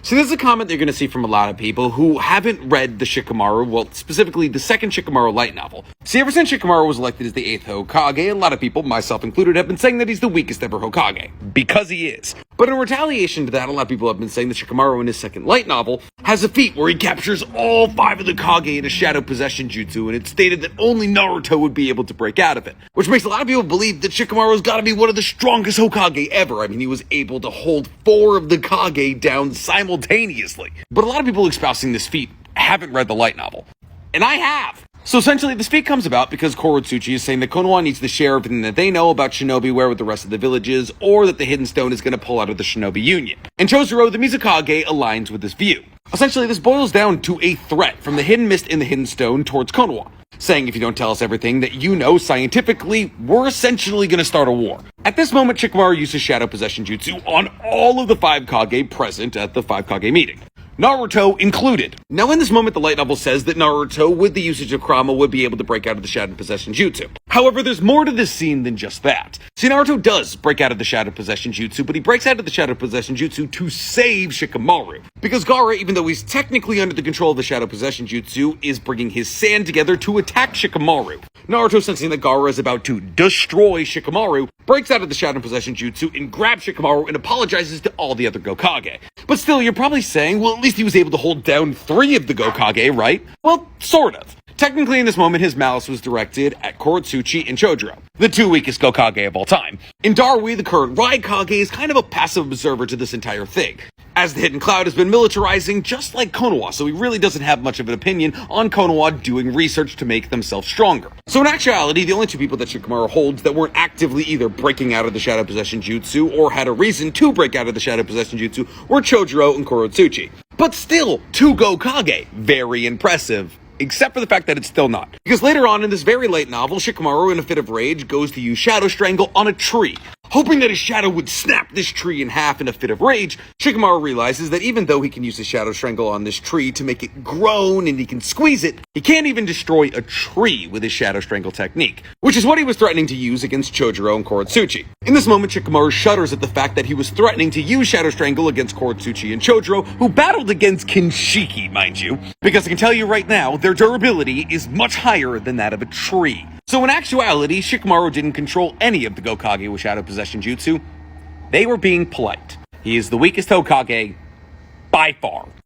So this is a comment you're going to see from a lot of people who haven't read the Shikamaru, well, specifically the second Shikamaru light novel. See, ever since Shikamaru was elected as the 8th Hokage, a lot of people, myself included, have been saying that he's the weakest ever Hokage. Because he is. But in retaliation to that, a lot of people have been saying that Shikamaru in his second light novel has a feat where he captures all 5 of the Kage in a shadow possession jutsu, and it's stated that only Naruto would be able to break out of it. Which makes a lot of people believe that Shikamaru's gotta be one of the strongest Hokage ever. I mean, he was able to hold 4 of the Kage down simultaneously. But a lot of people espousing this feat haven't read the light novel. And I have! So essentially, this feat comes about because Korotsuchi is saying that Konoha needs to share everything that they know about shinobi wear with the rest of the villages, or that the Hidden Stone is going to pull out of the Shinobi Union. And Chozoro, the Mizukage, aligns with this view. Essentially, this boils down to a threat from the Hidden Mist and the Hidden Stone towards Konoha, saying if you don't tell us everything that you know scientifically, we're essentially going to start a war. At this moment, Shikamaru uses Shadow Possession Jutsu on all of the 5 Kage present at the 5 Kage meeting. Naruto included. Now in this moment, the light novel says that Naruto, with the usage of Kurama, would be able to break out of the Shadow Possession Jutsu. However, there's more to this scene than just that. See, Naruto does break out of the Shadow Possession Jutsu, but he breaks out of the Shadow Possession Jutsu to save Shikamaru. Because Gaara, even though he's technically under the control of the Shadow Possession Jutsu, is bringing his sand together to attack Shikamaru. Naruto, sensing that Gaara is about to destroy Shikamaru, breaks out of the Shadow Possession Jutsu and grabs Shikamaru and apologizes to all the other Gokage. But still, you're probably saying, well, at least he was able to hold down 3 of the Gokage, right? Well, sort of. Technically, in this moment, his malice was directed at Korotsuchi and Chojuro, the 2 weakest Gokage of all time. And Darui, the current Raikage, is kind of a passive observer to this entire thing, as the Hidden Cloud has been militarizing just like Konoha, so he really doesn't have much of an opinion on Konoha doing research to make themselves stronger. So in actuality, the only 2 people that Shikamaru holds that weren't actively either breaking out of the Shadow Possession Jutsu or had a reason to break out of the Shadow Possession Jutsu were Chojuro and Korotsuchi. But still, 2 Gokage. Very impressive. Except for the fact that it's still not. Because later on in this very late novel, Shikamaru, in a fit of rage, goes to use Shadow Strangle on a tree. Hoping that his shadow would snap this tree in half in a fit of rage, Shikamaru realizes that even though he can use his Shadow Strangle on this tree to make it groan and he can squeeze it, he can't even destroy a tree with his Shadow Strangle technique, which is what he was threatening to use against Chojuro and Korotsuchi. In this moment, Shikamaru shudders at the fact that he was threatening to use Shadow Strangle against Korotsuchi and Chojuro, who battled against Kinshiki, mind you, because I can tell you right now, their durability is much higher than that of a tree. So in actuality, Shikamaru didn't control any of the Gokage with Shadow Possession Jutsu. They were being polite. He is the weakest Hokage by far.